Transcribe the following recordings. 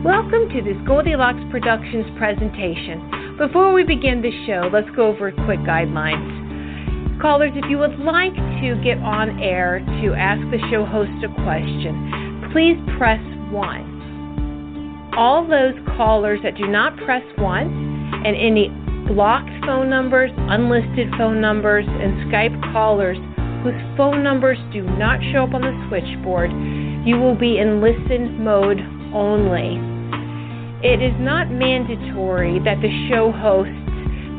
Welcome to this Goldilocks Productions presentation. Before we begin the show, let's go over quick guidelines. Callers, if you would like to get on air to ask the show host a question, please press 1. All those callers that do not press 1 and any blocked phone numbers, unlisted phone numbers, and Skype callers whose phone numbers do not show up on the switchboard, you will be in listen mode only. It is not mandatory that the show hosts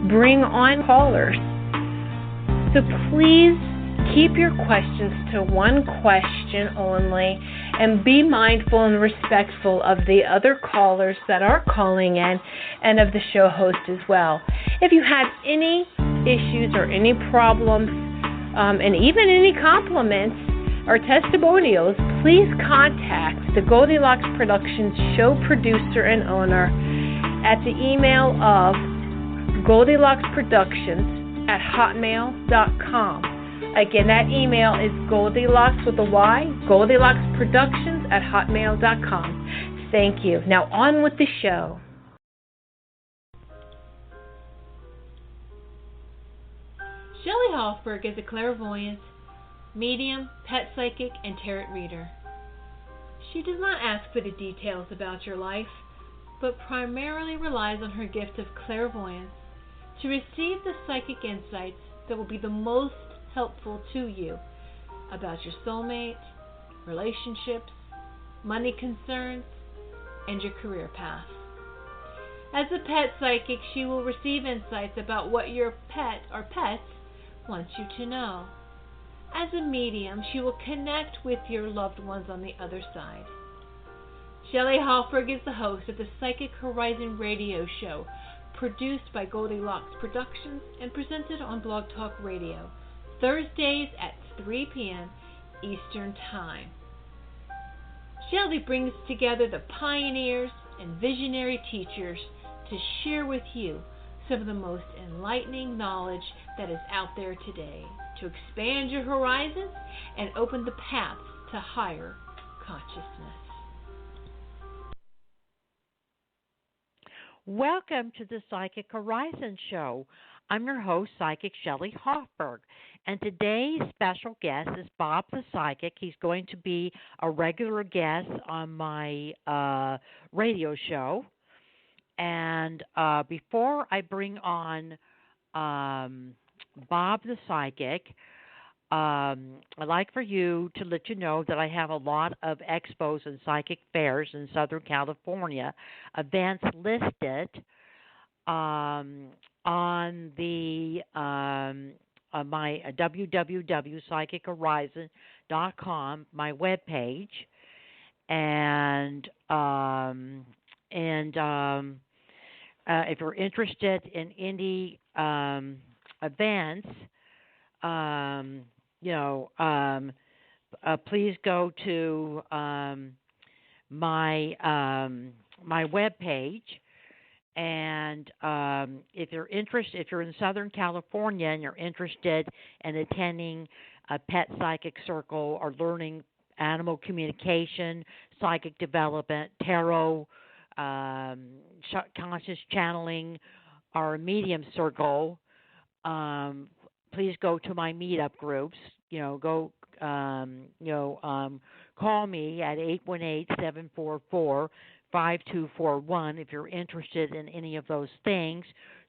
bring on callers. So please keep your questions to one question only and be mindful and respectful of the other callers that are calling in and of the show host as well. If you have any issues or any problems, and even any compliments or testimonials, please contact the Goldilocks Productions show producer and owner at the email of goldilocksproductions@hotmail.com. Again, that email is Goldilocks with a Y, goldilocksproductions@hotmail.com. Thank you. Now on with the show. Shelley Hofberg is a clairvoyant, medium, pet psychic, and tarot reader. She does not ask for the details about your life, but primarily relies on her gift of clairvoyance to receive the psychic insights that will be the most helpful to you about your soulmate, relationships, money concerns, and your career path. As a pet psychic, she will receive insights about what your pet or pets wants you to know. As a medium, she will connect with your loved ones on the other side. Shelley Hofberg is the host of the Psychic Horizon radio show, produced by Goldilocks Productions and presented on Blog Talk Radio, Thursdays at 3 p.m. Eastern Time. Shelley brings together the pioneers and visionary teachers to share with you some of the most enlightening knowledge that is out there today to expand your horizons and open the paths to higher consciousness. Welcome to the Psychic Horizon Show. I'm your host, Psychic Shelley Hofberg, and today's special guest is Bob the Psychic. He's going to be a regular guest on my radio show. And before I bring on Bob the Psychic, I'd like for you to let you know that I have a lot of expos and psychic fairs in Southern California, events listed on the my www.psychichorizon.com, my webpage, and if you're interested in any events, please go to my webpage. And if you're in Southern California and you're interested in attending a pet psychic circle or learning animal communication, psychic development, tarot, conscious channeling, or a medium circle, please go to my meetup groups. Call me at 818-744-5241 if you're interested in any of those things,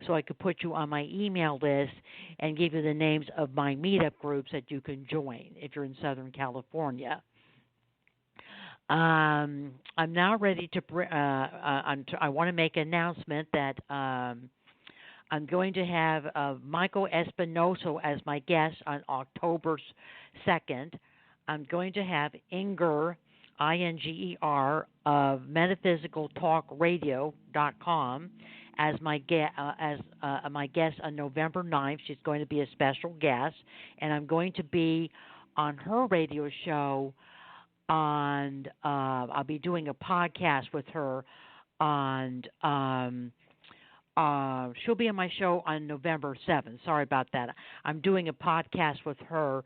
so I could put you on my email list and give you the names of my meetup groups that you can join if you're in Southern California. I'm now ready to. I want to make an announcement that I'm going to have Michael Espinoso as my guest on October 2nd. I'm going to have Inger, I-N-G-E-R, of metaphysicaltalkradio.com as my guest on November 9th. She's going to be a special guest, and I'm going to be on her radio show. I'll be doing a podcast with her on. She'll be on my show on November 7th. Sorry about that. I'm doing a podcast with her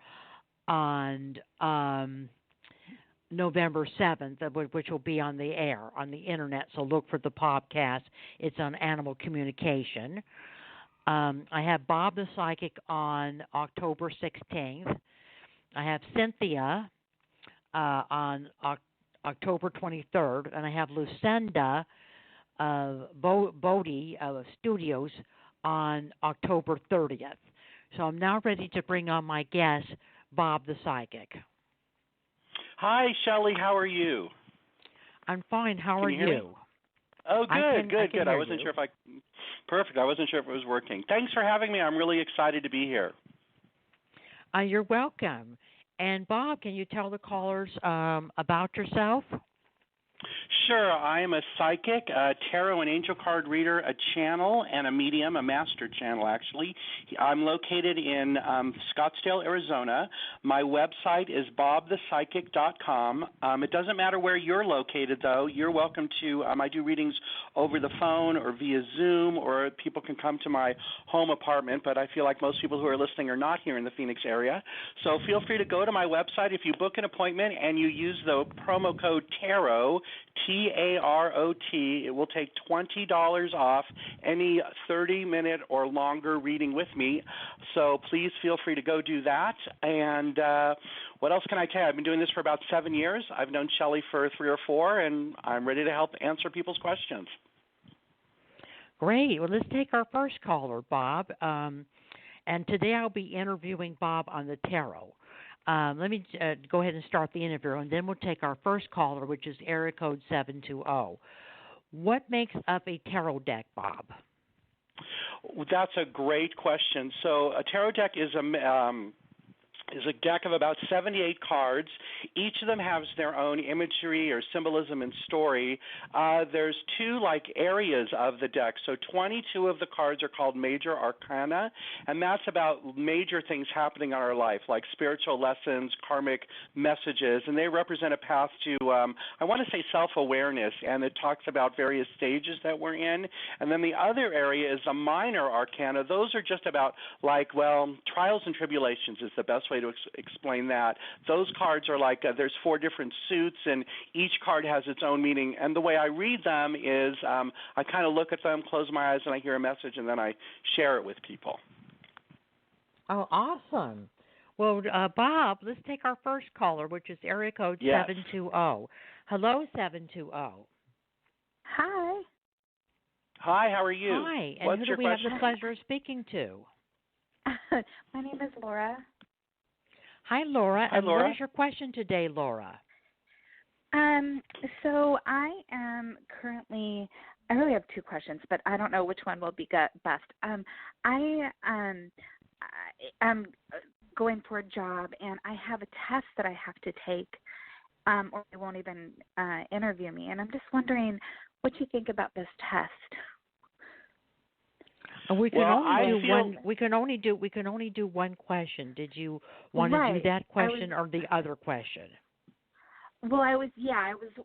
on November 7th, which will be on the air, on the internet. So look for the podcast. It's on animal communication. I have Bob the Psychic on October 16th. I have Cynthia on October 23rd. And I have Lucinda Bodie Studios on October 30th. So I'm now ready to bring on my guest, Bob the Psychic. Hi, Shelley. How are you? I'm fine. How are you? Oh, good. I wasn't sure if Perfect. I wasn't sure if it was working. Thanks for having me. I'm really excited to be here. You're welcome. And Bob, can you tell the callers about yourself? Sure. I am a psychic, a tarot and angel card reader, a channel, and a medium, a master channel, actually. I'm located in Scottsdale, Arizona. My website is bobthepsychic.com. It doesn't matter where you're located, though. You're welcome to, I do readings over the phone or via Zoom, or people can come to my home apartment, but I feel like most people who are listening are not here in the Phoenix area. So feel free to go to my website. If you book an appointment and you use the promo code TAROT, TAROT, it will take $20 off any 30-minute or longer reading with me. So please feel free to go do that. And what else can I tell you? I've been doing this for about 7 years. I've known Shelley for 3 or 4, and I'm ready to help answer people's questions. Great. Well, let's take our first caller, Bob. And today I'll be interviewing Bob on the tarot. Let me go ahead and start the interview, and then we'll take our first caller, which is area code 720. What makes up a tarot deck, Bob? That's a great question. So a tarot deck is a deck of about 78 cards. Each of them has their own imagery or symbolism and story. There's 2 areas of the deck. So 22 of the cards are called major arcana, and that's about major things happening in our life, like spiritual lessons, karmic messages, and they represent a path to, I want to say, self-awareness, and it talks about various stages that we're in. And then the other area is a minor arcana. Those are just about, trials and tribulations is the best way to explain that. Those cards are there's 4 different suits, and each card has its own meaning. And the way I read them is I kind of look at them, close my eyes, and I hear a message, and then I share it with people. Oh, awesome. Well, Bob, let's take our first caller, which is area code 720. Hello, 720. Hi. Hi, how are you? Hi, and What's who do your we question? have the pleasure of speaking to? My name is Laura. Hi, Laura. Hi, and Laura. What is your question today, Laura? So I am currently, I really have 2 questions, but I don't know which one will be best. I am going for a job, and I have a test that I have to take, or they won't even interview me. And I'm just wondering what you think about this test. We can only do one question. Did you want to do that question or the other question? Well, I was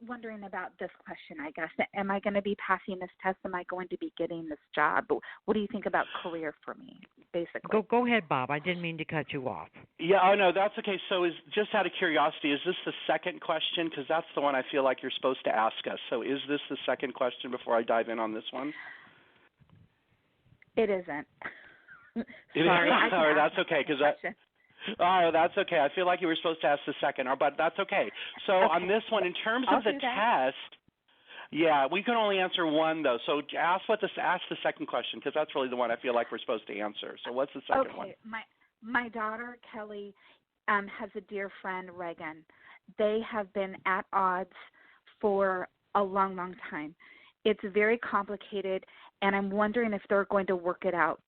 wondering about this question, I guess. Am I going to be passing this test? Am I going to be getting this job? What do you think about career for me, basically? Go ahead, Bob. I didn't mean to cut you off. Yeah, oh, no, that's okay. So just out of curiosity, is this the second question? Because that's the one I feel like you're supposed to ask us. So is this the second question before I dive in on this one? It isn't. Sorry, that's okay. That's okay. I feel like you were supposed to ask the second, but that's okay. So on this one, in terms of the test, we can only answer one though. So ask the second question, because that's really the one I feel like we're supposed to answer. So what's the second one? My daughter Kelly has a dear friend, Reagan. They have been at odds for a long, long time. It's very complicated, and I'm wondering if they're going to work it out,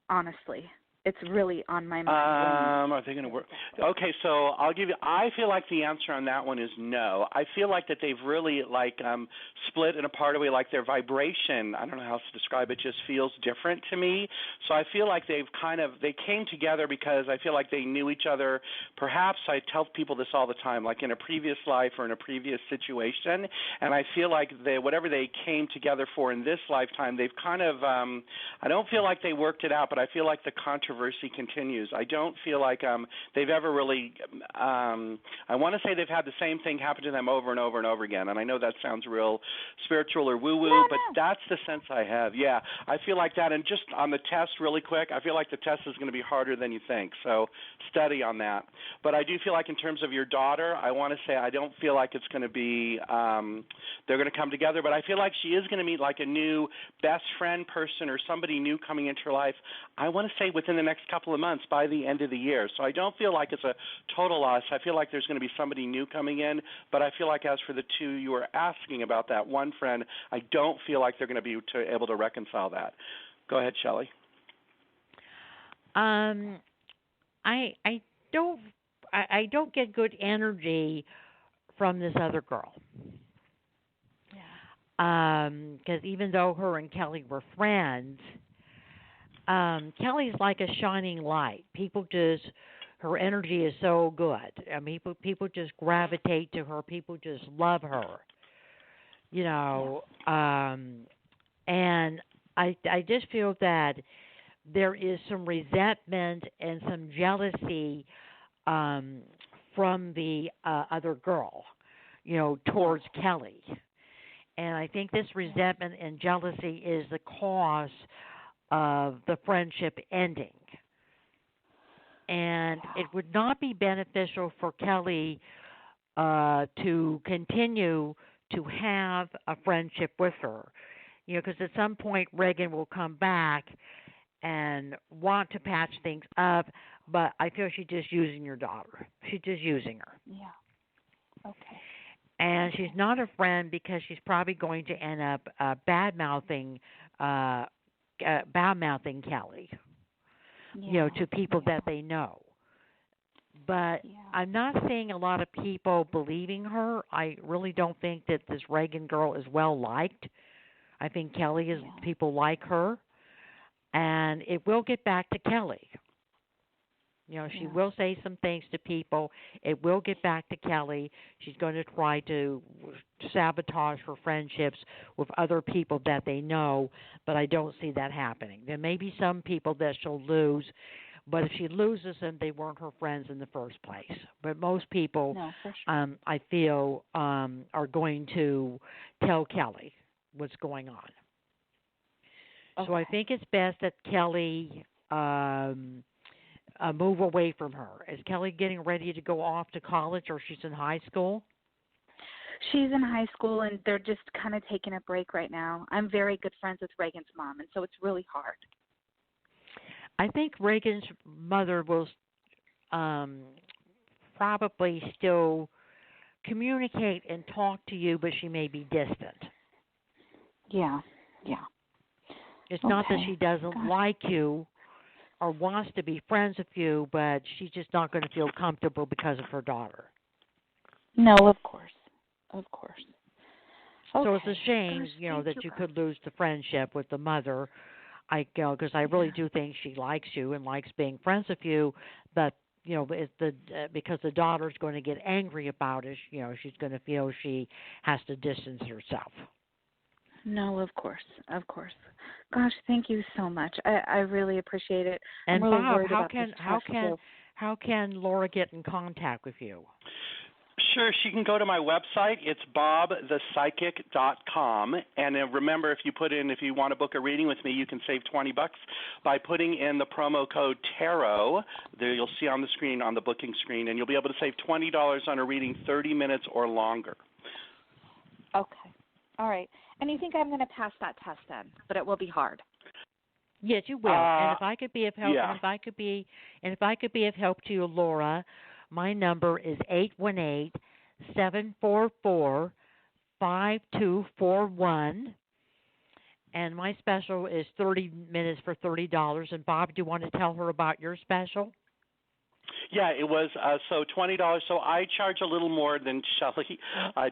honestly. It's really on my mind. Are they going to work? Okay, so I feel like the answer on that one is no. I feel like that they've really split in a part of a way, like their vibration, I don't know how else to describe it, just feels different to me. So I feel like they came together because I feel like they knew each other. Perhaps I tell people this all the time, like in a previous life or in a previous situation, and I feel like whatever they came together for in this lifetime, they've kind of, I don't feel like they worked it out, but I feel like the controversy controversy continues. I don't feel like they've ever really. I want to say they've had the same thing happen to them over and over and over again. And I know that sounds real spiritual or woo-woo, but that's the sense I have. Yeah, I feel like that. And just on the test, really quick, I feel like the test is going to be harder than you think. So study on that. But I do feel like in terms of your daughter, I want to say I don't feel like it's going to be. They're going to come together, but I feel like she is going to meet like a new best friend person or somebody new coming into her life. I want to say within the next couple of months, by the end of the year. So I don't feel like it's a total loss. I feel like there's going to be somebody new coming in, but I feel like as for the two you were asking about, that one friend, I don't feel like they're going to be able to reconcile that. Go ahead, Shelley. I don't get good energy from this other girl. Because even though her and Kelly were friends, Kelly's like a shining light. Her energy is so good. I mean, people just gravitate to her. People just love her. You know, and I just feel that there is some resentment and some jealousy from the other girl, you know, towards Kelly. And I think this resentment and jealousy is the cause of the friendship ending. And it would not be beneficial for Kelly to continue to have a friendship with her. You know, because at some point Reagan will come back and want to patch things up, but I feel she's just using your daughter. She's just using her. Yeah. Okay. And she's not a friend because she's probably going to end up bad-mouthing Kelly, you know, to people that they know. But I'm not seeing a lot of people believing her. I really don't think that this Reagan girl is well-liked. I think Kelly is, people like her. And it will get back to Kelly. You know, she will say some things to people. It will get back to Kelly. She's going to try to sabotage her friendships with other people that they know, but I don't see that happening. There may be some people that she'll lose, but if she loses them, they weren't her friends in the first place. But most people, I feel, are going to tell Kelly what's going on. Okay. So I think it's best that Kelly move away from her. Is Kelly getting ready to go off to college, or she's in high school? She's in high school, and they're just kind of taking a break right now. I'm very good friends with Reagan's mom, and so it's really hard. I think Reagan's mother will probably still communicate and talk to you, but she may be distant. Yeah. It's not that she doesn't like you or wants to be friends with you, but she's just not going to feel comfortable because of her daughter. No, of course. So it's a shame, that you could lose the friendship with the mother. Because I really do think she likes you and likes being friends with you, but because the daughter's going to get angry about it, she's going to feel she has to distance herself. No, of course. Gosh, thank you so much. I really appreciate it. And I'm really Bob, worried about this how can Laura get in contact with you? Sure, she can go to my website. It's bobthepsychic.com. And remember, if you want to book a reading with me, you can save $20 by putting in the promo code TAROT. There you'll see on the screen, on the booking screen, and you'll be able to save $20 on a reading 30 minutes or longer. Okay. All right. And you think I'm going to pass that test then, but it will be hard. Yes, you will. And if I could be of help, and if I could be of help to you, Laura, my number is 818-744-5241, and my special is 30 minutes for $30. And Bob, do you want to tell her about your special? Yeah, it was so $20. So I charge a little more than Shelley,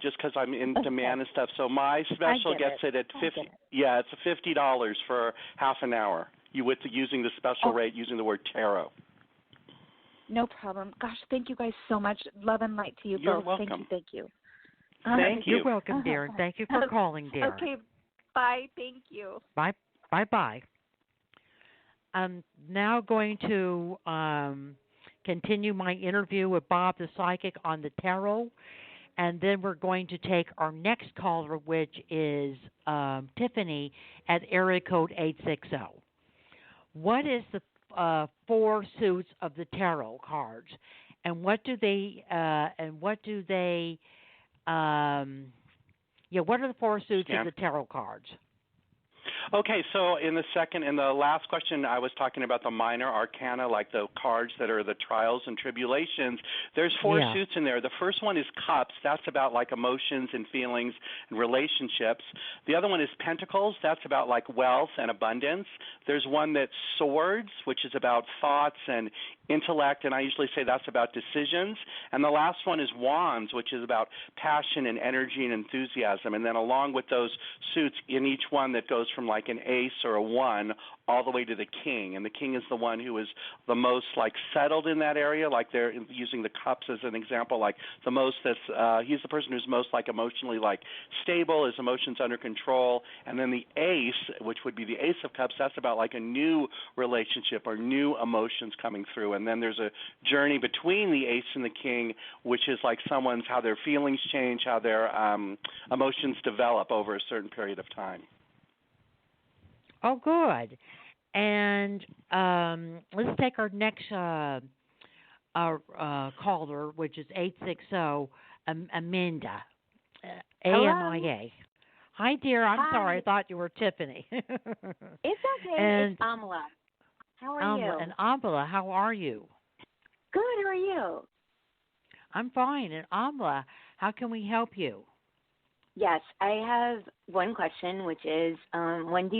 just because I'm in demand and stuff. So my special gets it at $50. Yeah, it's $50 for half an hour. Using the special rate, using the word tarot. No problem. Gosh, thank you guys so much. Love and light to you both. You're welcome. Thank you. Thank you. You're welcome, dear. And thank you for calling, dear. Okay. Bye. Thank you. Bye. I'm now going to continue my interview with Bob the Psychic on the tarot, and then we're going to take our next caller, which is Tiffany at area code 860. What is the four suits of the tarot cards, and what do they what are the four suits of the tarot cards? Okay, so in the last question, I was talking about the minor arcana, like the cards that are the trials and tribulations. There's four suits in there. The first one is cups. That's about like emotions and feelings and relationships. The other one is pentacles. That's about like wealth and abundance. There's one that's swords, which is about thoughts and intellect, and I usually say that's about decisions. And the last one is wands, which is about passion and energy and enthusiasm. And then along with those suits, in each one that goes from like an ace or a one all the way to the king. And the king is the one who is the most like settled in that area, like they're using the cups as an example, like the most he's the person who's most like emotionally like stable, his emotions under control. And then the ace, which would be the ace of cups, that's about like a new relationship or new emotions coming through. And then there's a journey between the ace and the king, which is like how their feelings change, how their emotions develop over a certain period of time. Oh, good. And let's take our next caller, which is 860, Amanda, AMIA. Hi, dear. I'm sorry. I thought you were Tiffany. It's okay. And it's Amala. How are you? And Amala, how are you? Good. How are you? I'm fine. And Amala, how can we help you? Yes, I have one question, which is, when do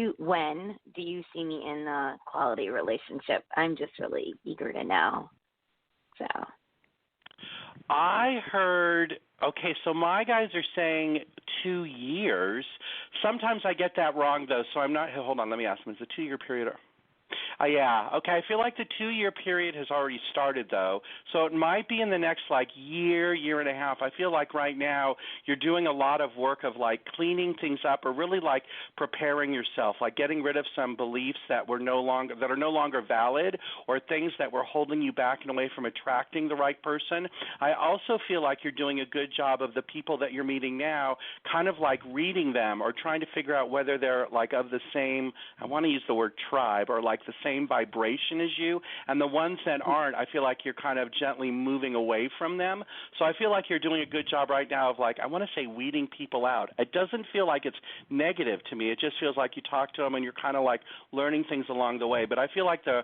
you see me in a quality relationship? I'm just really eager to know. So, I heard. Okay, so my guys are saying 2 years. Sometimes I get that wrong though, so I'm not. Hold on, let me ask them. Is it a 2-year period or? Yeah, okay. I feel like the 2-year period has already started, though, so it might be in the next, like, year and a half. I feel like right now you're doing a lot of work of, like, cleaning things up or really, like, preparing yourself, like getting rid of some beliefs that are no longer valid or things that were holding you back and away from attracting the right person. I also feel like you're doing a good job of the people that you're meeting now, kind of, like, reading them or trying to figure out whether they're, like, of the same, I want to use the word tribe, or, like, the same vibration as you, and the ones that aren't, I feel like you're kind of gently moving away from them. So I feel like you're doing a good job right now of, like, I want to say weeding people out. It doesn't feel like it's negative to me. It just feels like you talk to them and you're kind of like learning things along the way. But I feel like I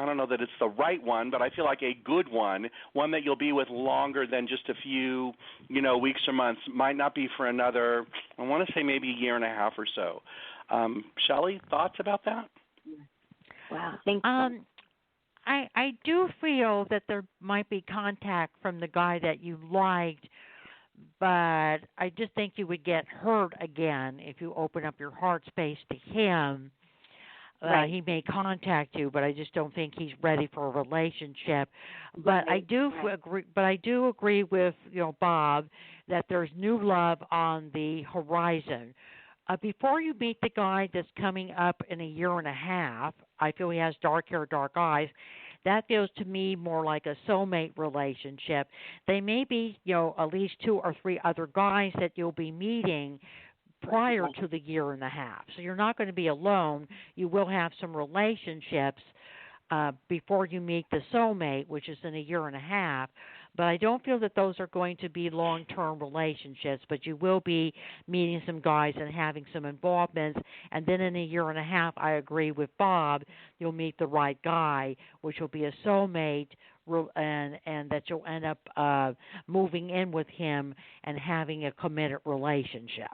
don't know that it's the right one, but I feel like a good one that you'll be with longer than just a few, weeks or months, might not be for another, I want to say maybe a year and a half or so. Shelley, thoughts about that? Wow, thank you. I do feel that there might be contact from the guy that you liked, but I just think you would get hurt again if you open up your heart space to him. Right. He may contact you, but I just don't think he's ready for a relationship. But Right. I do agree with Bob that there's new love on the horizon. Before you meet the guy that's coming up in a year and a half, I feel he has dark hair, dark eyes. That feels to me more like a soulmate relationship. They may be, at least 2 or 3 other guys that you'll be meeting prior to the year and a half. So you're not going to be alone. You will have some relationships before you meet the soulmate, which is in a year and a half. But I don't feel that those are going to be long-term relationships, but you will be meeting some guys and having some involvements. And then in a year and a half, I agree with Bob, you'll meet the right guy, which will be a soulmate, and that you'll end up moving in with him and having a committed relationship.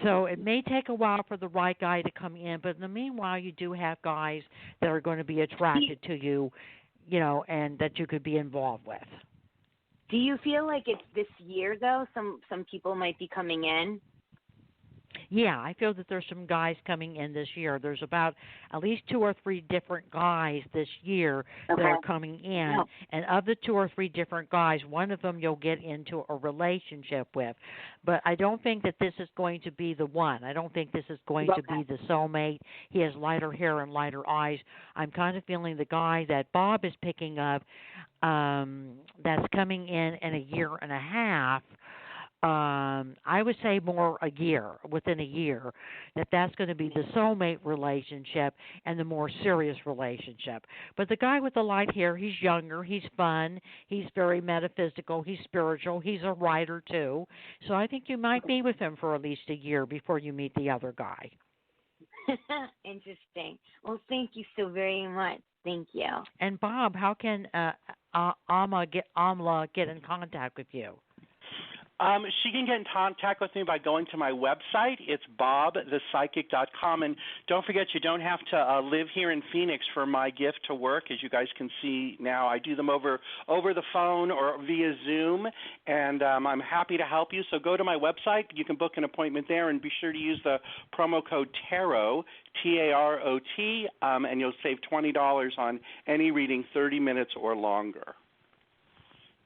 So it may take a while for the right guy to come in, but in the meanwhile, you do have guys that are going to be attracted to you, and that you could be involved with. Do you feel like it's this year, though? Some people might be coming in? Yeah, I feel that there's some guys coming in this year. There's about at least 2 or 3 different guys this year that are coming in. Oh. And of the 2 or 3 different guys, one of them you'll get into a relationship with. But I don't think that this is going to be the one. I don't think this is going to be the soulmate. He has lighter hair and lighter eyes. I'm kind of feeling the guy that Bob is picking up that's coming in a year and a half. I would say more within a year, that's going to be the soulmate relationship and the more serious relationship. But the guy with the light hair, he's younger, he's fun, he's very metaphysical, he's spiritual, he's a writer too. So I think you might be with him for at least a year before you meet the other guy. Interesting. Well, thank you so very much. Thank you. And Bob, how can Amla get in contact with you? She can get in contact with me by going to my website. It's bobthepsychic.com. And don't forget, you don't have to live here in Phoenix for my gift to work. As you guys can see now, I do them over the phone or via Zoom, and I'm happy to help you. So go to my website. You can book an appointment there, and be sure to use the promo code TAROT, T-A-R-O-T, and you'll save $20 on any reading 30 minutes or longer.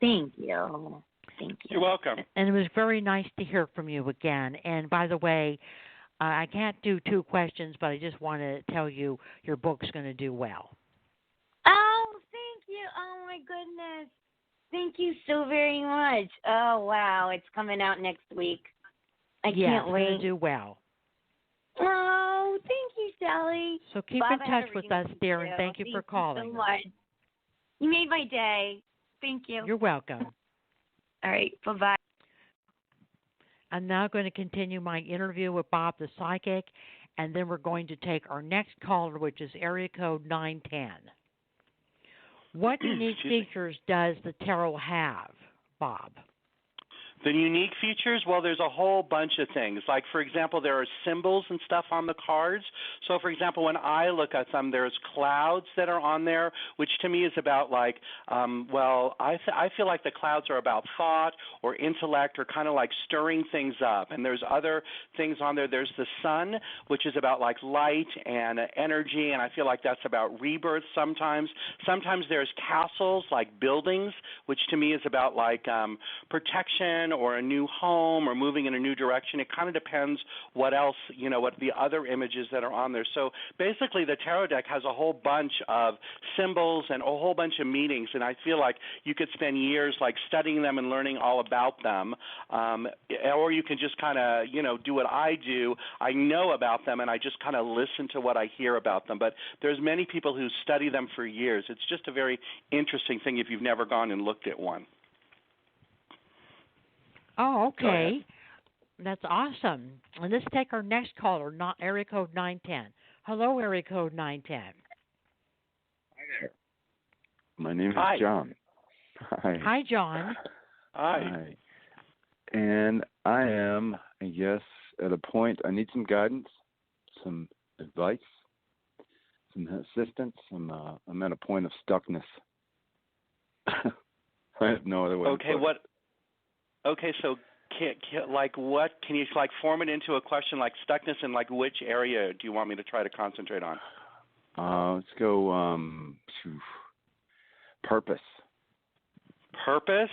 Thank you. Thank you. You're welcome. And it was very nice to hear from you again. And by the way, I can't do 2 questions, but I just want to tell you your book's going to do well. Oh, thank you. Oh, my goodness. Thank you so very much. Oh, wow. It's coming out next week. I can't wait. It's going to do well. Oh, thank you, Shelley. So keep Bob, in touch with us, dear, and thank you for calling. Thank you so much. You made my day. Thank you. You're welcome. All right. Bye-bye. I'm now going to continue my interview with Bob the Psychic, and then we're going to take our next caller, which is area code 910. What unique features does the tarot have, Bob? The unique features, well, there's a whole bunch of things. Like, for example, there are symbols and stuff on the cards. So, for example, when I look at them, there's clouds that are on there, which to me is about like, I feel like the clouds are about thought or intellect or kind of like stirring things up. And there's other things on there. There's the sun, which is about like light and energy, and I feel like that's about rebirth sometimes. Sometimes there's castles, like buildings, which to me is about like protection or a new home or moving in a new direction. It kind of depends what else, what the other images that are on there. So basically the tarot deck has a whole bunch of symbols and a whole bunch of meanings, and I feel like you could spend years like studying them and learning all about them, or you can just kind of, do what I do. I know about them and I just kind of listen to what I hear about them. But there's many people who study them for years. It's just a very interesting thing if you've never gone and looked at one. Oh, okay. That's awesome. And let's take our next caller, area code 910. Hello, area code 910. Hi there. My name is John. Hi. Hi, John. Hi. And I am, I guess, at a point I need some guidance, some advice, some assistance. I'm at a point of stuckness. I have no other way. Okay, Okay, so can you form it into a question like stuckness in like which area do you want me to try to concentrate on? Let's go purpose. Purpose?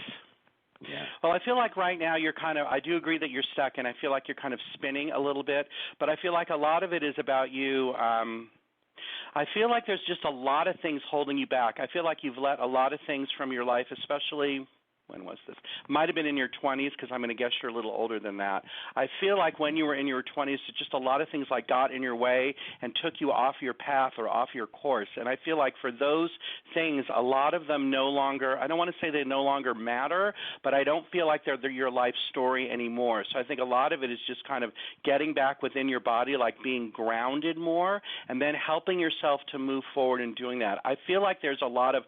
Yeah. Well, I feel like right now I do agree that you're stuck, and I feel like you're kind of spinning a little bit, but I feel like a lot of it is about you. I feel like there's just a lot of things holding you back. I feel like you've let a lot of things from your life, especially when was this? Might have been in your 20s, because I'm going to guess you're a little older than that. I feel like when you were in your 20s, just a lot of things like got in your way and took you off your path or off your course. And I feel like for those things, a lot of them no longer, I don't want to say they no longer matter, but I don't feel like they're your life story anymore. So I think a lot of it is just kind of getting back within your body, like being grounded more, and then helping yourself to move forward in doing that. I feel like there's a lot of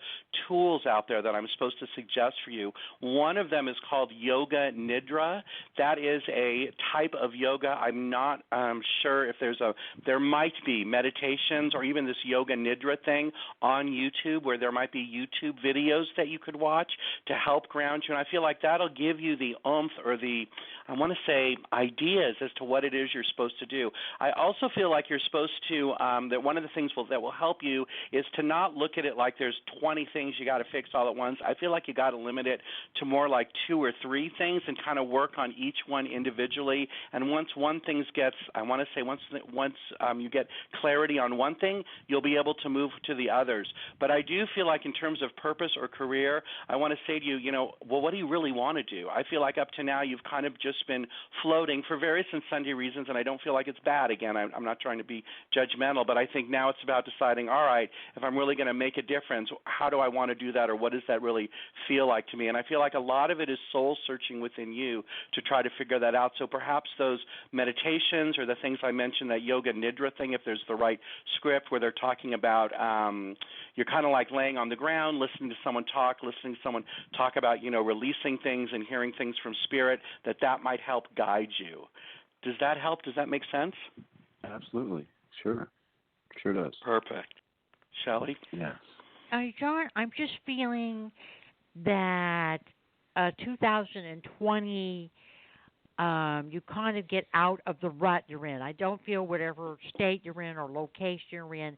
tools out there that I'm supposed to suggest for you. One of them is called Yoga Nidra. That is a type of yoga. I'm not sure if there might be meditations or even this Yoga Nidra thing on YouTube where there might be YouTube videos that you could watch to help ground you. And I feel like that'll give you the oomph or I want to say, ideas as to what it is you're supposed to do. I also feel like you're supposed to, that one of the things that will help you is to not look at it like there's 20 things you got to fix all at once. I feel like you got to limit it to more like 2 or 3 things and kind of work on each one individually. And once one thing gets, I want to say, once you get clarity on one thing, you'll be able to move to the others. But I do feel like in terms of purpose or career, I want to say to you, well, what do you really want to do? I feel like up to now you've kind of just been floating for various and sundry reasons, and I don't feel like it's bad. Again, I'm not trying to be judgmental, but I think now it's about deciding, all right, if I'm really going to make a difference, how do I want to do that, or what does that really feel like to me? And I feel like a lot of it is soul searching within you to try to figure that out. So perhaps those meditations or the things I mentioned, that Yoga Nidra thing, if there's the right script where they're talking about you're kind of like laying on the ground, listening to someone talk about, releasing things and hearing things from spirit, that might help guide you. Does that help? Does that make sense? Absolutely. Sure does. Perfect. Shelley? Yes. John, I'm just feeling that 2020, you kind of get out of the rut you're in. I don't feel whatever state you're in or location you're in,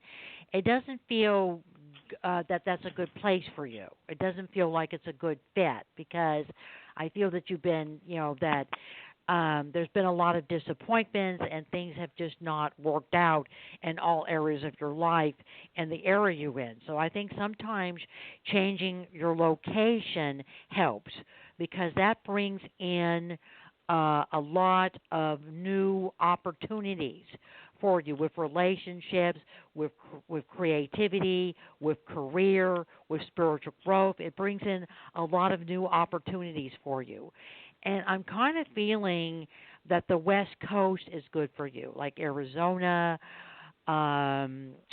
it doesn't feel that that's a good place for you. It doesn't feel like it's a good fit, because I feel that you've been, that there's been a lot of disappointments and things have just not worked out in all areas of your life and the area you're in. So I think sometimes changing your location helps, because that brings in a lot of new opportunities for you with relationships, with creativity, with career, with spiritual growth. It brings in a lot of new opportunities for you. And I'm kind of feeling that the West Coast is good for you, like Arizona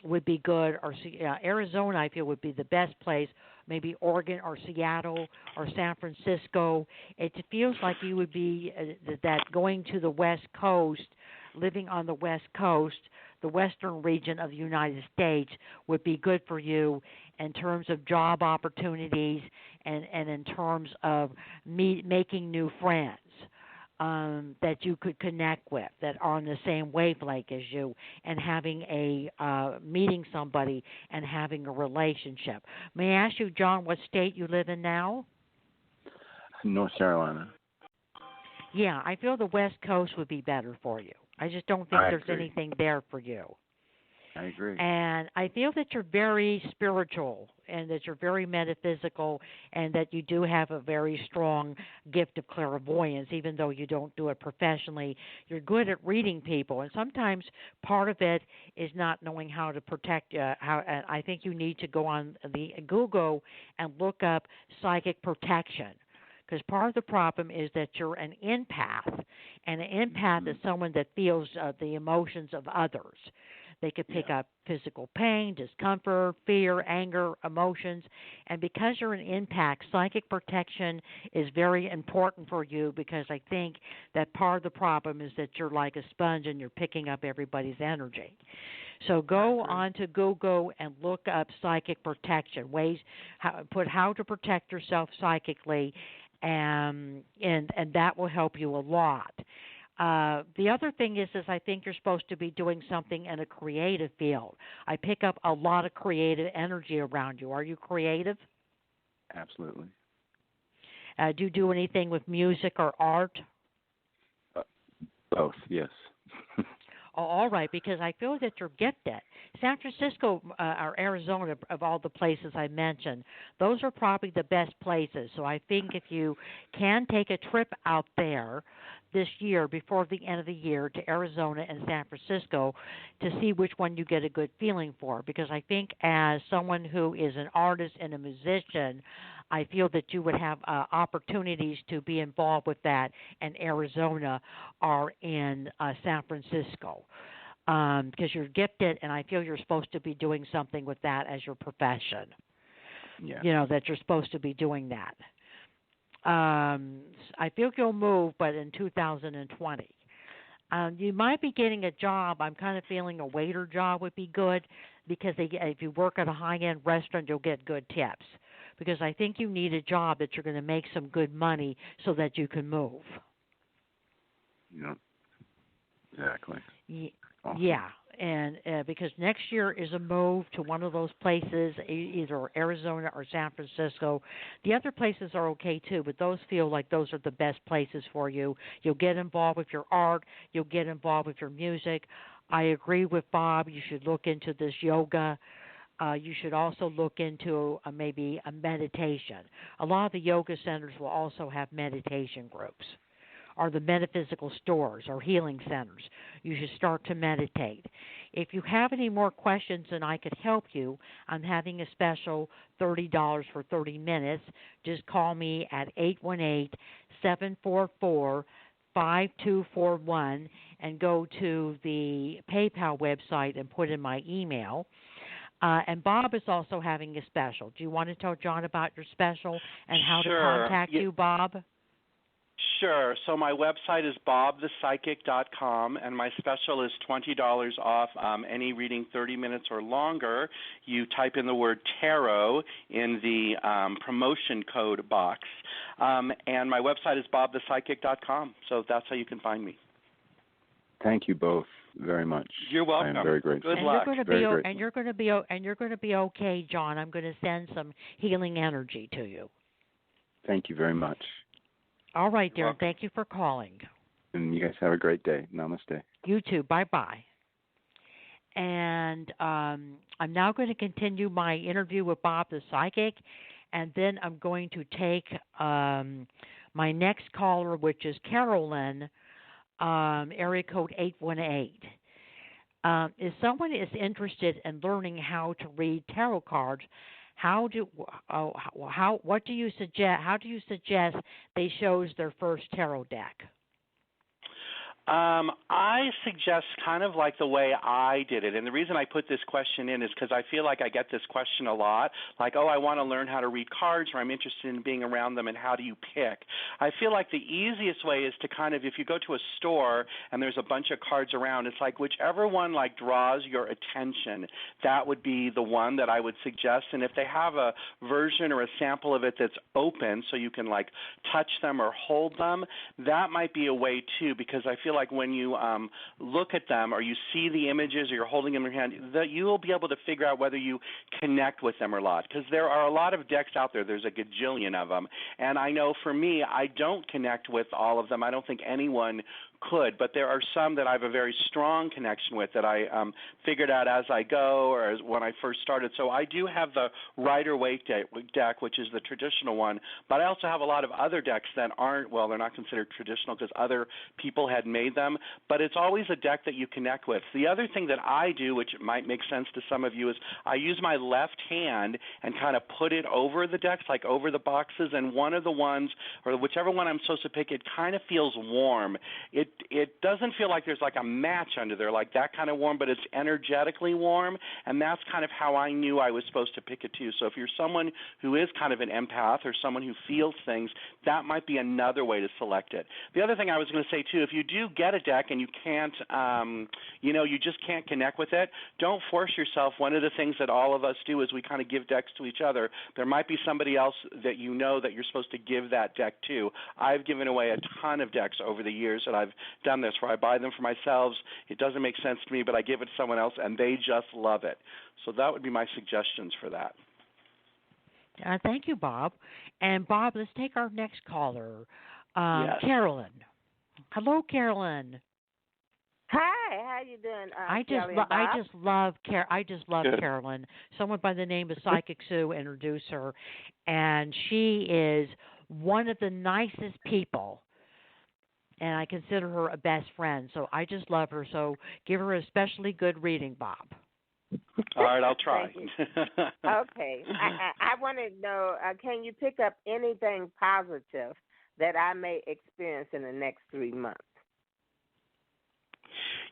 would be good, or Arizona I feel would be the best place, maybe Oregon or Seattle or San Francisco. It feels like you would be that going to the West Coast, living on the West Coast, the western region of the United States, would be good for you in terms of job opportunities and in terms of making new friends that you could connect with, that are on the same wavelength as you, and having meeting somebody and having a relationship. May I ask you, John, what state you live in now? North Carolina. Yeah, I feel the West Coast would be better for you. I just don't think there's anything there for you. I agree. And I feel that you're very spiritual and that you're very metaphysical and that you do have a very strong gift of clairvoyance, even though you don't do it professionally. You're good at reading people, and sometimes part of it is not knowing how to protect. I think you need to go on the Google and look up psychic protection. Because part of the problem is that you're an empath, and an empath is someone that feels the emotions of others. They could pick up physical pain, discomfort, fear, anger, emotions. And because you're an empath, psychic protection is very important for you, because I think that part of the problem is that you're like a sponge and you're picking up everybody's energy. So go on to Google and look up psychic protection, put how to protect yourself psychically, and that will help you a lot. The other thing is I think you're supposed to be doing something in a creative field. I pick up a lot of creative energy around you. Are you creative? Absolutely. Do you do anything with music or art? Both, yes. Oh, all right, because I feel that you're gifted. San Francisco or Arizona, of all the places I mentioned, those are probably the best places. So I think if you can take a trip out there this year, before the end of the year, to Arizona and San Francisco to see which one you get a good feeling for. Because I think as someone who is an artist and a musician, I feel that you would have opportunities to be involved with that in Arizona or in San Francisco, because you're gifted, and I feel you're supposed to be doing something with that as your profession. Yeah. That you're supposed to be doing that. I feel you'll move, but in 2020. You might be getting a job. I'm kind of feeling a waiter job would be good because if you work at a high-end restaurant, you'll get good tips. Because I think you need a job that you're going to make some good money so that you can move. Yeah, exactly. Awesome. Yeah, and because next year is a move to one of those places, either Arizona or San Francisco. The other places are okay too, but those feel like those are the best places for you. You'll get involved with your art. You'll get involved with your music. I agree with Bob. You should look into this yoga. You should also look into maybe a meditation. A lot of the yoga centers will also have meditation groups, or the metaphysical stores or healing centers. You should start to meditate. If you have any more questions and I could help you, I'm having a special $30 for 30 minutes. Just call me at 818-744-5241 and go to the PayPal website and put in my email. And Bob is also having a special. Do you want to tell John about your special and how to contact you, Bob? Sure. So my website is bobthepsychic.com, and my special is $20 off any reading 30 minutes or longer. You type in the word tarot in the promotion code box. And my website is bobthepsychic.com, so that's how you can find me. Thank you both very much. You're welcome. I am very grateful. Good luck. And you're going to be okay, John. I'm going to send some healing energy to you. Thank you very much. All right, dear. Thank you for calling. And you guys have a great day. Namaste. You too. Bye-bye. And I'm now going to continue my interview with Bob the Psychic, and then I'm going to take my next caller, which is Carolyn, area code 818. If someone is interested in learning how to read tarot cards, what do you suggest? How do you suggest they choose their first tarot deck? I suggest kind of like the way I did it. And the reason I put this question in is because I feel like I get this question a lot, like, oh, I want to learn how to read cards, or I'm interested in being around them, and how do you pick? I feel like the easiest way is to kind of, if you go to a store and there's a bunch of cards around, it's like whichever one like draws your attention, that would be the one that I would suggest. And if they have a version or a sample of it that's open so you can like touch them or hold them, that might be a way too, because I feel like when you look at them or you see the images or you're holding them in your hand, that you will be able to figure out whether you connect with them or not, because there are a lot of decks out there. There's a gajillion of them, and I know for me, I don't connect with all of them. I don't think anyone could, but there are some that I have a very strong connection with that I figured out as I go or as when I first started. So I do have the Rider-Waite deck, which is the traditional one, but I also have a lot of other decks that aren't, well, they're not considered traditional because other people had made them, but it's always a deck that you connect with. The other thing that I do, which might make sense to some of you, is I use my left hand and kind of put it over the decks, like over the boxes, and one of the ones, or whichever one I'm supposed to pick, it kind of feels warm. It doesn't feel like there's like a match under there, like that kind of warm, but it's energetically warm, and that's kind of how I knew I was supposed to pick it too. So if you're someone who is kind of an empath or someone who feels things, that might be another way to select it. The other thing I was going to say too, if you do get a deck and you can't, you just can't connect with it, don't force yourself. One of the things that all of us do is we kind of give decks to each other. There might be somebody else that you know that you're supposed to give that deck to. I've given away a ton of decks over the years that I've done this, where I buy them for myself. It doesn't make sense to me, but I give it to someone else, and they just love it. So that would be my suggestions for that. Thank you, Bob. And Bob, let's take our next caller, Yes. Carolyn. Hello, Carolyn. Hi, how you doing? I just love Carolyn. Someone by the name of Psychic Sue introduced her, and she is one of the nicest people. And I consider her a best friend, so I just love her. So give her a especially good reading, Bob. All right, I'll try. Okay. I want to know, can you pick up anything positive that I may experience in the next 3 months?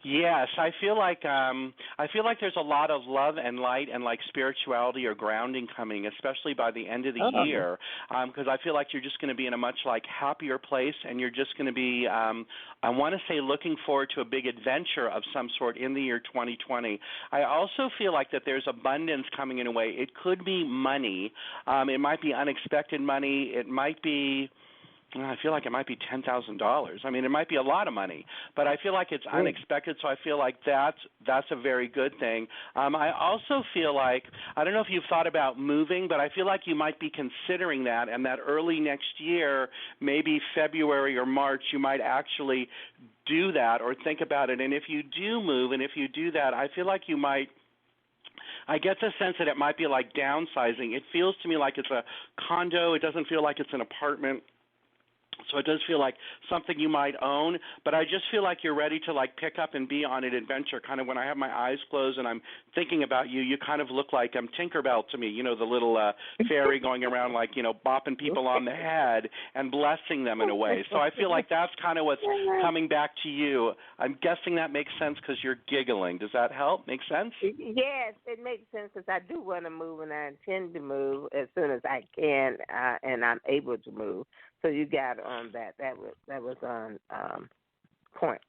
Yes, I feel like there's a lot of love and light and like spirituality or grounding coming, especially by the end of the year, because I feel like you're just going to be in a much like happier place, and you're just going to be, I want to say, looking forward to a big adventure of some sort in the year 2020. I also feel like that there's abundance coming in a way. It could be money. It might be unexpected money. It might be. I feel like it might be $10,000. I mean, it might be a lot of money, but I feel like it's unexpected, so I feel like that's a very good thing. I also feel like, I don't know if you've thought about moving, but I feel like you might be considering that, and that early next year, maybe February or March, you might actually do that or think about it. And if you do move and if you do that, I feel like you might – I get the sense that it might be like downsizing. It feels to me like it's a condo. It doesn't feel like it's an apartment. So it does feel like something you might own, but I just feel like you're ready to like pick up and be on an adventure. Kind of when I have my eyes closed and I'm thinking about you, you kind of look like Tinkerbell to me, you know, the little fairy going around like, you know, bopping people on the head and blessing them in a way. So I feel like that's kind of what's coming back to you. I'm guessing that makes sense because you're giggling. Does that help? Make sense? Yes, it makes sense because I do want to move, and I intend to move as soon as I can, and I'm able to move. So you got on that. That was on point.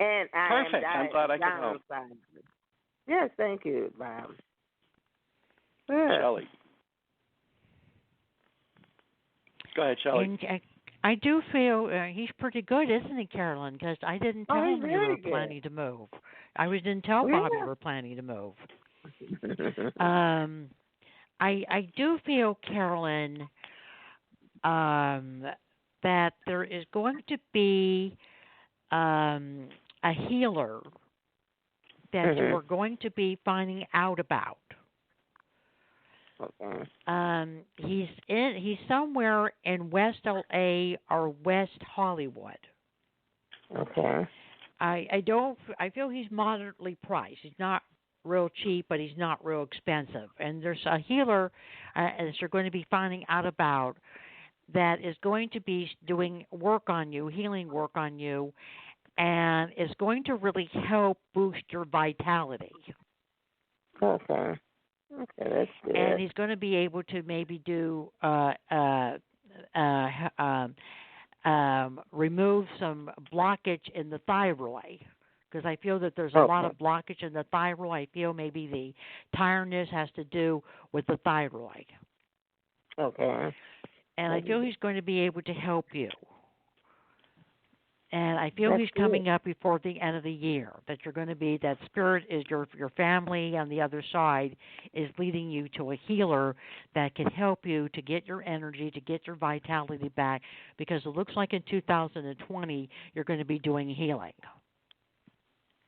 And perfect. I'm glad I could help. Yes, thank you, Bob. Shelley. Go ahead, Shelley. And I do feel he's pretty good, isn't he, Carolyn? Because I didn't tell him you were planning to move. I didn't tell Bob you were planning to move. I do feel, Carolyn, that there is going to be a healer that you are going to be finding out about. Okay. He's somewhere in West LA or West Hollywood. Okay. I feel he's moderately priced. He's not real cheap, but he's not real expensive. And there's a healer that you're going to be finding out about that is going to be doing work on you, healing work on you, and is going to really help boost your vitality. Okay. Okay, that's good. And he's going to be able to maybe do remove some blockage in the thyroid, because I feel that there's a lot of blockage in the thyroid. I feel maybe the tiredness has to do with the thyroid. Okay. And I feel he's going to be able to help you. And I feel he's coming up before the end of the year, that you're going to be, that spirit is your family on the other side is leading you to a healer that can help you to get your energy, to get your vitality back, because it looks like in 2020 you're going to be doing healing.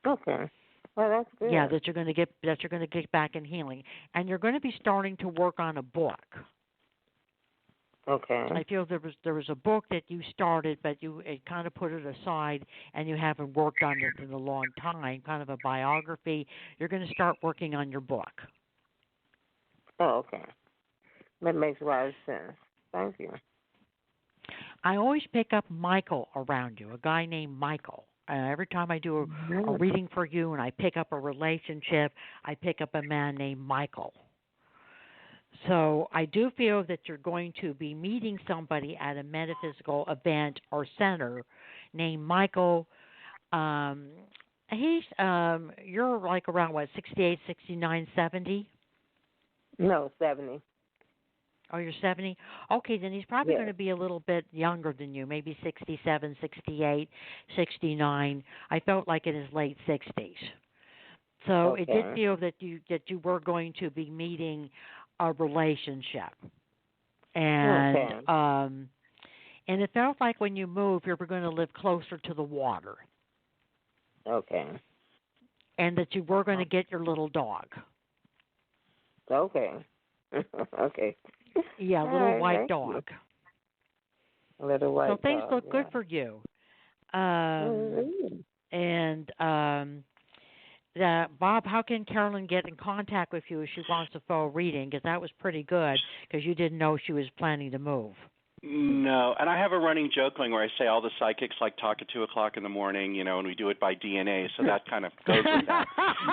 Okay. Well, that's good. Yeah, that you're going to get back in healing. And you're going to be starting to work on a book. Okay. I feel there was a book that you started, but you kind of put it aside, and you haven't worked on it in a long time. Kind of a biography. You're going to start working on your book. Oh, okay. That makes a lot of sense. Thank you. I always pick up Michael around you, a guy named Michael. Every time I do a reading for you, and I pick up a relationship, I pick up a man named Michael. So I do feel that you're going to be meeting somebody at a metaphysical event or center named Michael. You're like around, what, 68, 69, 70? No, 70. Oh, you're 70? Okay, then he's probably going to be a little bit younger than you, maybe 67, 68, 69. I felt like in his late 60s. So it did feel that you were going to be meeting a relationship, and and it felt like when you moved, you were going to live closer to the water. Okay. And that you were going to get your little dog. Okay. Okay. Yeah, little white dog. A little white dog. So things look good for you. Bob, how can Carolyn get in contact with you if she wants a full reading? Because that was pretty good, because you didn't know she was planning to move. No, and I have a running joke going where I say all the psychics like talk at 2:00 in the morning, and we do it by DNA, so that kind of goes with that.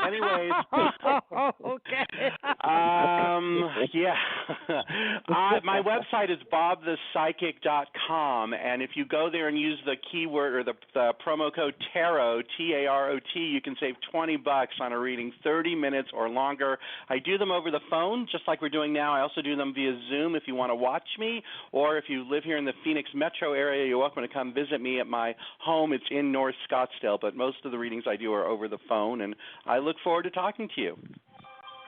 Anyways, okay. Yeah, my website is bobthepsychic.com, and if you go there and use the keyword or the promo code TAROT, TAROT, you can save $20 on a reading, 30 minutes or longer. I do them over the phone, just like we're doing now. I also do them via Zoom if you want to watch me, or if you live here in the Phoenix metro area, you're welcome to come visit me at my home. It's in North Scottsdale, but most of the readings I do are over the phone, and I look forward to talking to you.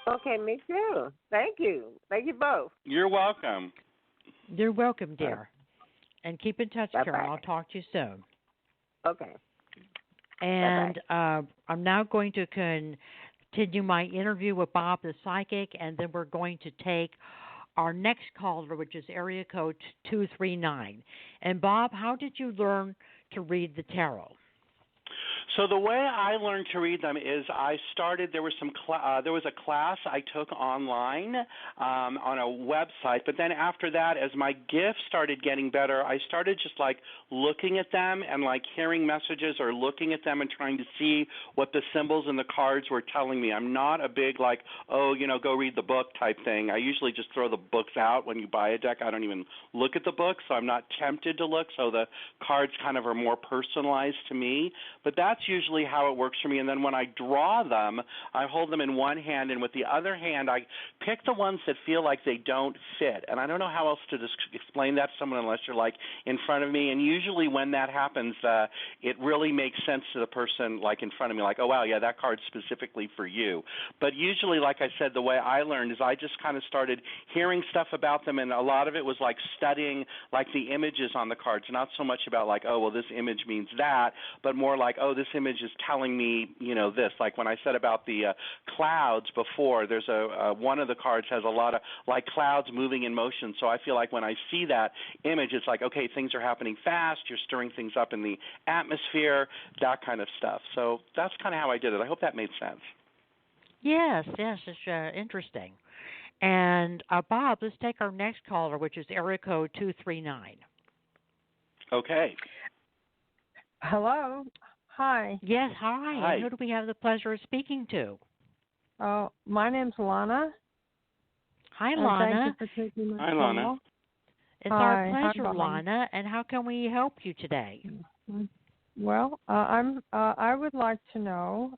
Okay, me too. Thank you. Thank you both. You're welcome. You're welcome, dear. And keep in touch, Bye-bye. Carol. I'll talk to you soon. Okay. And I'm now going to continue my interview with Bob the Psychic, and then we're going to take our next caller, which is area code 239. And Bob, how did you learn to read the tarot? So the way I learned to read them is I started. There was a class I took online on a website, but then after that, as my gift started getting better, I started just like looking at them and like hearing messages or looking at them and trying to see what the symbols and the cards were telling me. I'm not a big like, go read the book type thing. I usually just throw the books out when you buy a deck. I don't even look at the book, so I'm not tempted to look. So the cards kind of are more personalized to me, but that's usually how it works for me. And then when I draw them, I hold them in one hand, and with the other hand, I pick the ones that feel like they don't fit. And I don't know how else to explain that to someone unless you're like in front of me. And usually when that happens, it really makes sense to the person like in front of me, like, oh, wow, yeah, that card's specifically for you. But usually, like I said, the way I learned is I just kind of started hearing stuff about them, and a lot of it was like studying like the images on the cards, not so much about like, oh, well, this image means that, but more like, oh, this image is telling me, this. Like when I said about the clouds before, there's one of the cards has a lot of like clouds moving in motion. So I feel like when I see that image, it's like, okay, things are happening fast. You're stirring things up in the atmosphere, that kind of stuff. So that's kind of how I did it. I hope that made sense. Yes, it's interesting. And Bob, let's take our next caller, which is area code 239. Okay. Hello. Hi. Yes, hi. Hi. And who do we have the pleasure of speaking to? My name's Lana. Hi, Lana. Thank you for taking my Hi, call. Lana. It's Hi. our pleasure, Hi, Bob. Lana. And how can we help you today? Well, I would like to know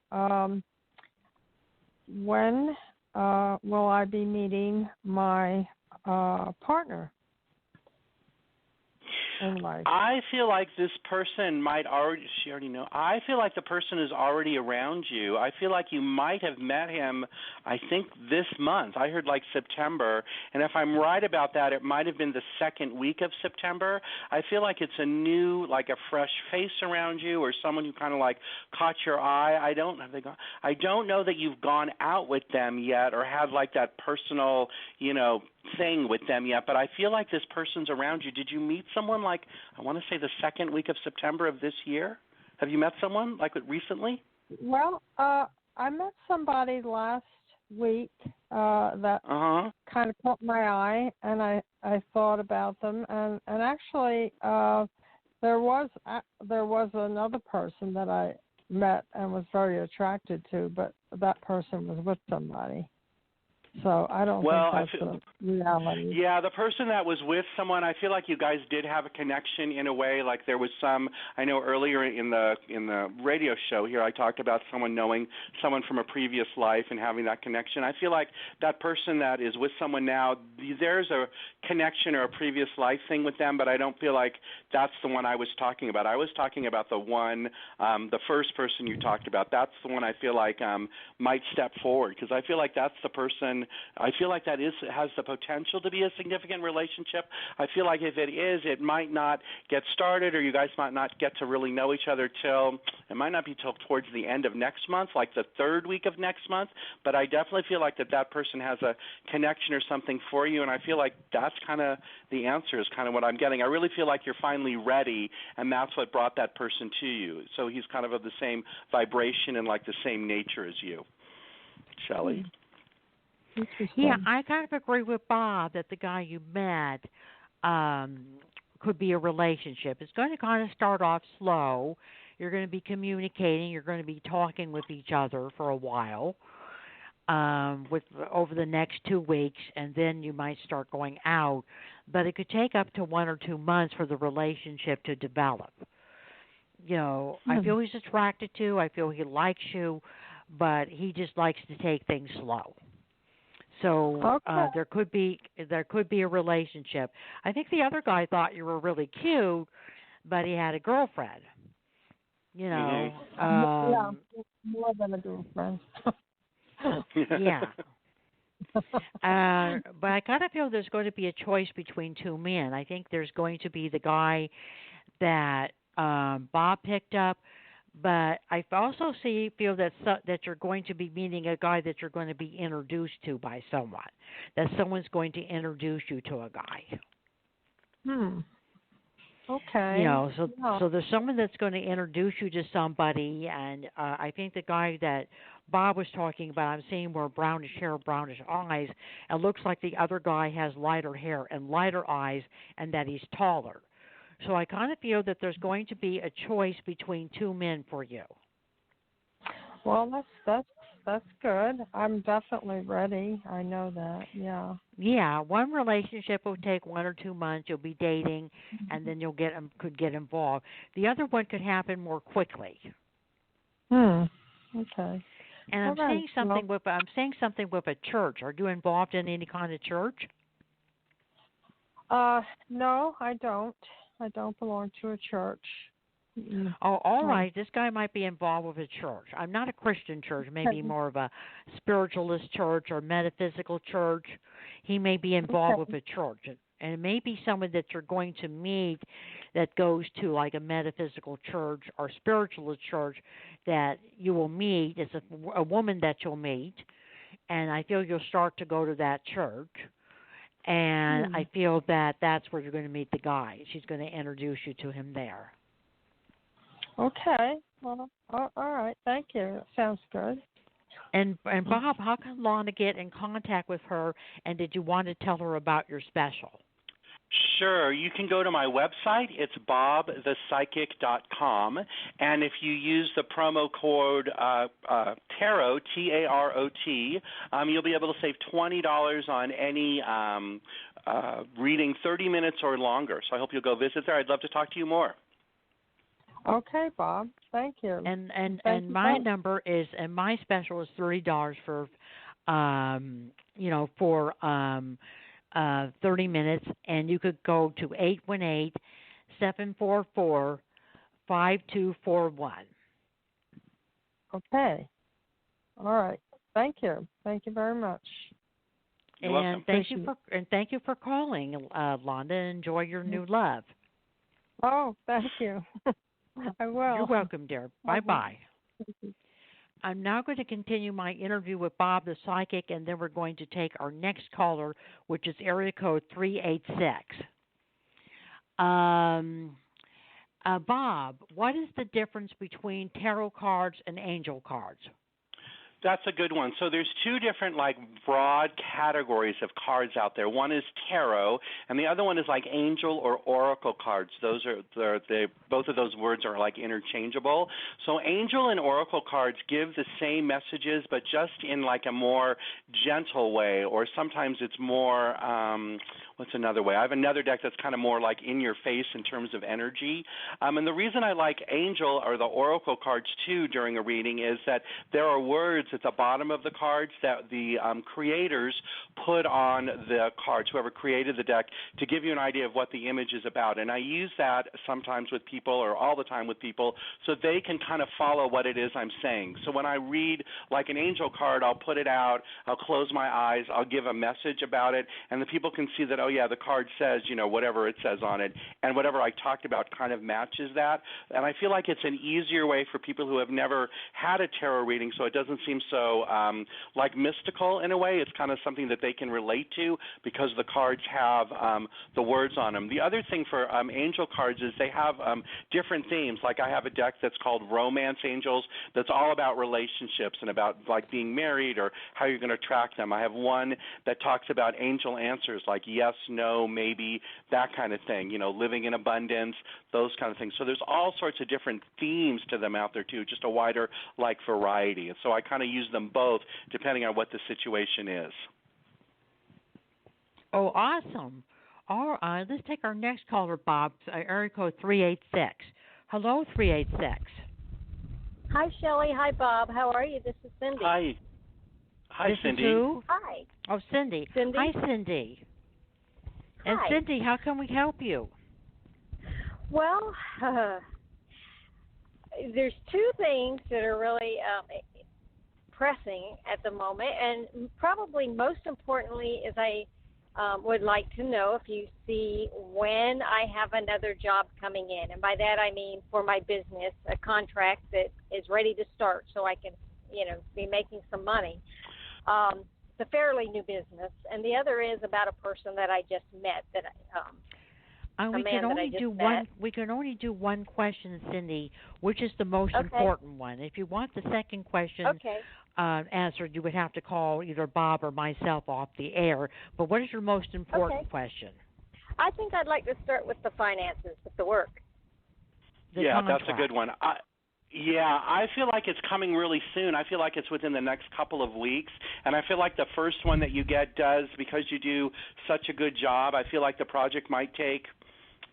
when will I be meeting my partner in life? I feel like this person she already know. I feel like the person is already around you. I feel like you might have met him, I think, this month. I heard like September. And if I'm right about that, it might have been the second week of September. I feel like it's a new, like a fresh face around you or someone who kind of like caught your eye. I don't know that you've gone out with them yet or had like that personal, thing with them yet, but I feel like this person's around you. Did you meet someone like, I want to say the second week of September of this year? Have you met someone like recently? Well, I met somebody last week that kind of caught my eye, and I thought about them, and actually there was another person that I met and was very attracted to, but that person was with somebody. So I don't think that's the reality. Yeah, the person that was with someone, I feel like you guys did have a connection in a way. Like there was some, I know earlier in the radio show here, I talked about someone knowing someone from a previous life and having that connection. I feel like that person that is with someone now, there's a connection or a previous life thing with them, but I don't feel like that's the one I was talking about. I was talking about the one, the first person you talked about. That's the one I feel like might step forward, because I feel like that's the person. I feel like that has the potential to be a significant relationship. I feel like if it is, it might not get started, or you guys might not get to really know each other it might not be till towards the end of next month, like the third week of next month. But I definitely feel like that person has a connection or something for you, and I feel like that's kind of the answer is kind of what I'm getting. I really feel like you're finally ready, and that's what brought that person to you. So he's kind of the same vibration and like the same nature as you. Shelley? Yeah, I kind of agree with Bob that the guy you met could be a relationship. It's going to kind of start off slow. You're going to be communicating. You're going to be talking with each other for a while, over the next 2 weeks, and then you might start going out. But it could take up to 1 or 2 months for the relationship to develop. I feel he's attracted to you. I feel he likes you, but he just likes to take things slow. So there could be a relationship. I think the other guy thought you were really cute, but he had a girlfriend. Yeah, more than a girlfriend. Yeah. But I kind of feel there's going to be a choice between two men. I think there's going to be the guy that Bob picked up, but I also feel that you're going to be meeting a guy that you're going to be introduced to by someone. That someone's going to introduce you to a guy. Okay. So there's someone that's going to introduce you to somebody, and I think the guy that Bob was talking about, I'm seeing more brownish hair, brownish eyes. It looks like the other guy has lighter hair and lighter eyes, and that he's taller. So I kind of feel that there's going to be a choice between two men for you. Well, that's good. I'm definitely ready. I know that. Yeah. Yeah, one relationship will take 1 or 2 months. You'll be dating, and then could get involved. The other one could happen more quickly. Okay. And I'm saying something with a church. Are you involved in any kind of church? No, I don't. I don't belong to a church. Oh, all right. This guy might be involved with a church. I'm not a Christian church, maybe more of a spiritualist church or metaphysical church. He may be involved with a church. And it may be someone that you're going to meet that goes to like a metaphysical church or spiritualist church that you will meet. It's a woman that you'll meet. And I feel you'll start to go to that church. And I feel that that's where you're going to meet the guy. She's going to introduce you to him there. Okay. Well, all right. Thank you. That sounds good. And Bob, how can Lana get in contact with her? And did you want to tell her about your special? Sure. You can go to my website. It's bobthepsychic.com. And if you use the promo code TAROT, T-A-R-O-T, you'll be able to save $20 on any reading 30 minutes or longer. So I hope you'll go visit there. I'd love to talk to you more. Okay, Bob. Thank you. And my number is, and my special is $30 for 30 minutes, and you could go to 818-744-5241. Okay. All right. Thank you. Thank you very much. You're welcome. Thank you for calling, Londa. Enjoy your new love. Oh, thank you. I will. You're welcome, dear. Bye-bye. I'm now going to continue my interview with Bob the Psychic, and then we're going to take our next caller, which is area code 386. Bob, what is the difference between tarot cards and angel cards? That's a good one. So there's two different broad categories of cards out there. One is tarot, and the other one is angel or oracle cards. Both of those words are interchangeable. So angel and oracle cards give the same messages, but just in a more gentle way, or sometimes it's more what's another way? I have another deck that's kind of more in your face in terms of energy. And the reason I like angel or the oracle cards too during a reading is that there are words at the bottom of the cards that the creators put on the cards, whoever created the deck, to give you an idea of what the image is about. And I use that sometimes with people, or all the time with people, so they can kind of follow what it is I'm saying. So when I read an angel card, I'll put it out, I'll close my eyes, I'll give a message about it, and the people can see that, oh yeah, the card says, whatever it says on it, and whatever I talked about kind of matches that. And I feel like it's an easier way for people who have never had a tarot reading, so it doesn't seem so mystical in a way. It's kind of something that they can relate to because the cards have the words on them. The other thing for angel cards is they have different themes. I have a deck that's called Romance Angels that's all about relationships and about being married or how you're going to attract them. I have one that talks about angel answers, yes, no, maybe, that kind of thing, living in abundance, those kind of things. So there's all sorts of different themes to them out there, too, just a wider, variety. And so I kind of use them both depending on what the situation is. Oh, awesome. All right, let's take our next caller, Bob, area code 386. Hello, 386. Hi, Shelley. Hi, Bob. How are you? This is Cindy. Hi. Hi, this Cindy. Is who? Hi. Oh, Cindy. Cindy. Hi, Cindy. Hi. And Cindy, how can we help you? Well, there's two things that are really pressing at the moment, and probably most importantly is I would like to know if you see when I have another job coming in. And by that I mean for my business, a contract that is ready to start so I can, be making some money. It's a fairly new business. And the other is about a person that I just met that we can only do one question, Cindy, which is the most important one. If you want the second question answered, you would have to call either Bob or myself off the air. But what is your most important question? I think I'd like to start with the finances, with the work. That's a good one. I feel like it's coming really soon. I feel like it's within the next couple of weeks. And I feel like the first one that you get does, because you do such a good job, I feel like the project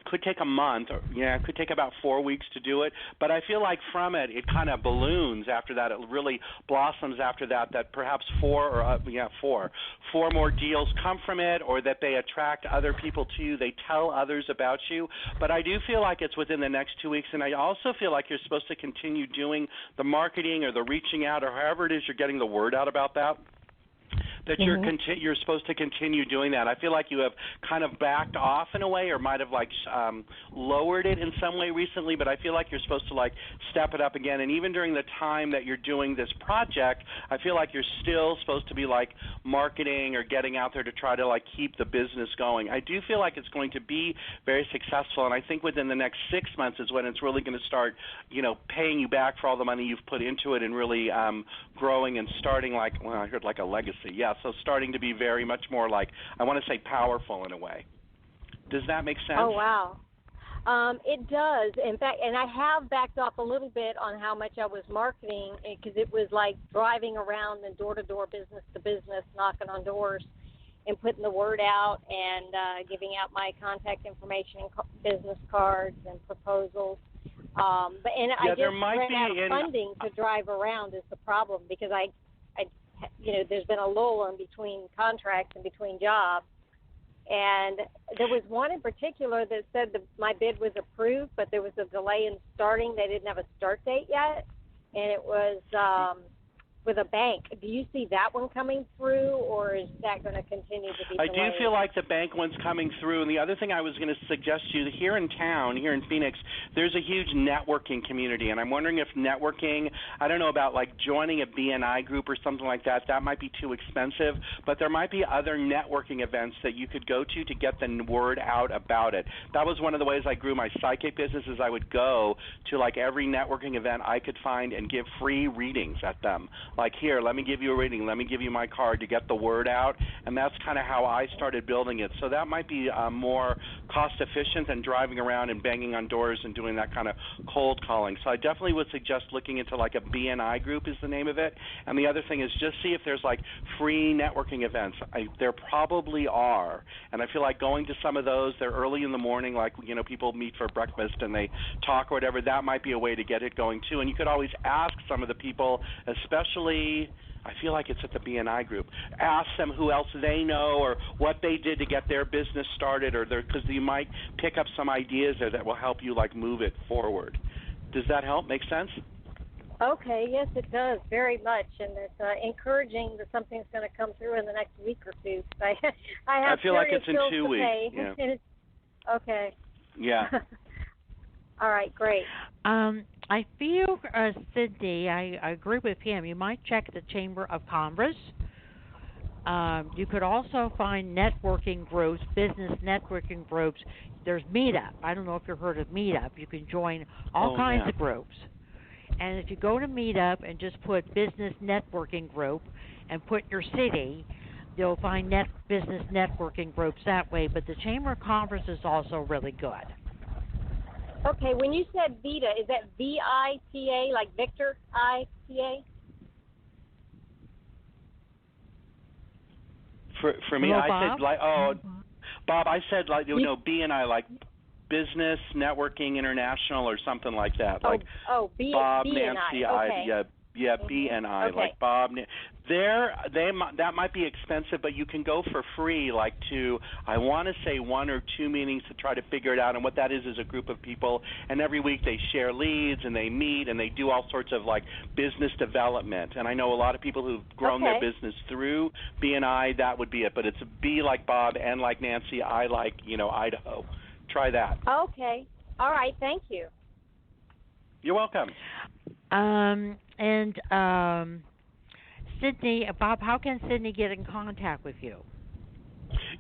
could take a month, or it could take about 4 weeks to do it. But I feel like from it kind of balloons after that. It really blossoms after that. That perhaps four more deals come from it, or that they attract other people to you. They tell others about you. But I do feel like it's within the next 2 weeks, and I also feel like you're supposed to continue doing the marketing or the reaching out, or however it is you're getting the word out about that. That you're supposed to continue doing that. I feel like you have kind of backed off in a way, or might have lowered it in some way recently, but I feel like you're supposed to step it up again. And even during the time that you're doing this project, I feel like you're still supposed to be marketing or getting out there to try to keep the business going. I do feel like it's going to be very successful, and I think within the next 6 months is when it's really going to start, paying you back for all the money you've put into it, and really growing and starting I heard a legacy. Yeah, so starting to be very much more I want to say powerful in a way. Does that make sense? Oh, wow. It does. In fact, and I have backed off a little bit on how much I was marketing, because it was driving around and door-to-door, business-to-business, knocking on doors and putting the word out and giving out my contact information and business cards and proposals. I just ran out of funding to drive around is the problem, because there's been a lull in between contracts and between jobs. And there was one in particular that said my bid was approved, but there was a delay in starting. They didn't have a start date yet. And it was with a bank. Do you see that one coming through, or is that going to continue to be delayed? I do feel like the bank one's coming through. And the other thing I was going to suggest to you, here in town, here in Phoenix, there's a huge networking community. And I'm wondering if networking, I don't know about joining a BNI group or something like that. That might be too expensive. But there might be other networking events that you could go to get the word out about it. That was one of the ways I grew my psychic business, is I would go to every networking event I could find and give free readings at them. Here, let me give you a reading, let me give you my card to get the word out, and that's kind of how I started building it. So that might be more cost efficient than driving around and banging on doors and doing that kind of cold calling. So I definitely would suggest looking into a BNI group is the name of it. And the other thing is just see if there's free networking events. There probably are, and I feel like going to some of those, they're early in the morning, people meet for breakfast and they talk or whatever. That might be a way to get it going too. And you could always ask some of the people, especially I feel like it's at the BNI group. Ask them who else they know or what they did to get their business started, or because you might pick up some ideas there that will help you move it forward. Does that help? Make sense? Okay, yes, it does very much, and it's encouraging that something's going to come through in the next week or two. I feel like it's in 2 weeks. Yeah. Okay. Yeah. All right, great. I feel, Cindy, I agree with him. You might check the Chamber of Commerce. You could also find networking groups, business networking groups. There's Meetup. I don't know if you've heard of Meetup. You can join all kinds of groups. And if you go to Meetup and just put business networking group and put your city, you'll find business networking groups that way. But the Chamber of Commerce is also really good. Okay, when you said Vita, is that VITA, like Victor, ITA? For me, Hello, I Bob? said like Bob, I said like BNI, like Business Networking International or something like that. Like Bob, Nancy, okay. BNI, okay. like Bob. That might be expensive, but you can go for free, like to I want to say 1 or 2 meetings to try to figure it out. And what that is a group of people, and every week they share leads and they meet and they do all sorts of like business development. And I know a lot of people who've grown their business through BNI. That would be it. But it's B like Bob, N like Nancy, I like Idaho. Try that. Okay. All right. Thank you. You're welcome. Sydney, Bob, how can Sydney get in contact with you?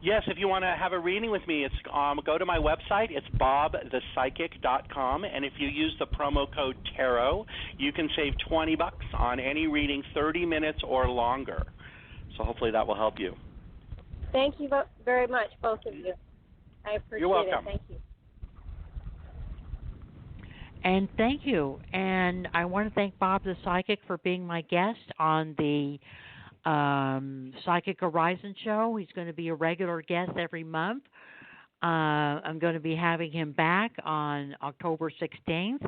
Yes, if you want to have a reading with me, it's go to my website. It's bobthepsychic.com, and if you use the promo code tarot, you can save $20 on any reading, 30 minutes or longer. So hopefully that will help you. Thank you very much, both of you. I appreciate You're welcome. it. Thank you. And thank you. And I want to thank Bob the Psychic for being my guest on the Psychic Horizon show. He's going to be a regular guest every month. I'm going to be having him back on October 16th.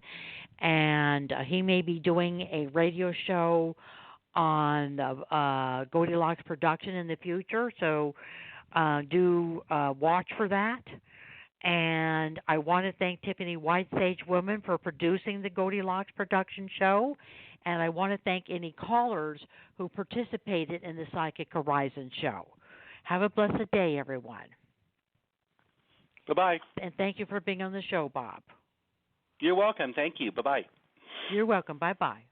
And he may be doing a radio show on Goldilocks production in the future. So do watch for that. And I want to thank Tiffany White Sage Woman for producing the Goldilocks production show. And I want to thank any callers who participated in the Psychic Horizon show. Have a blessed day, everyone. Bye-bye. And thank you for being on the show, Bob. You're welcome. Thank you. Bye-bye. You're welcome. Bye-bye.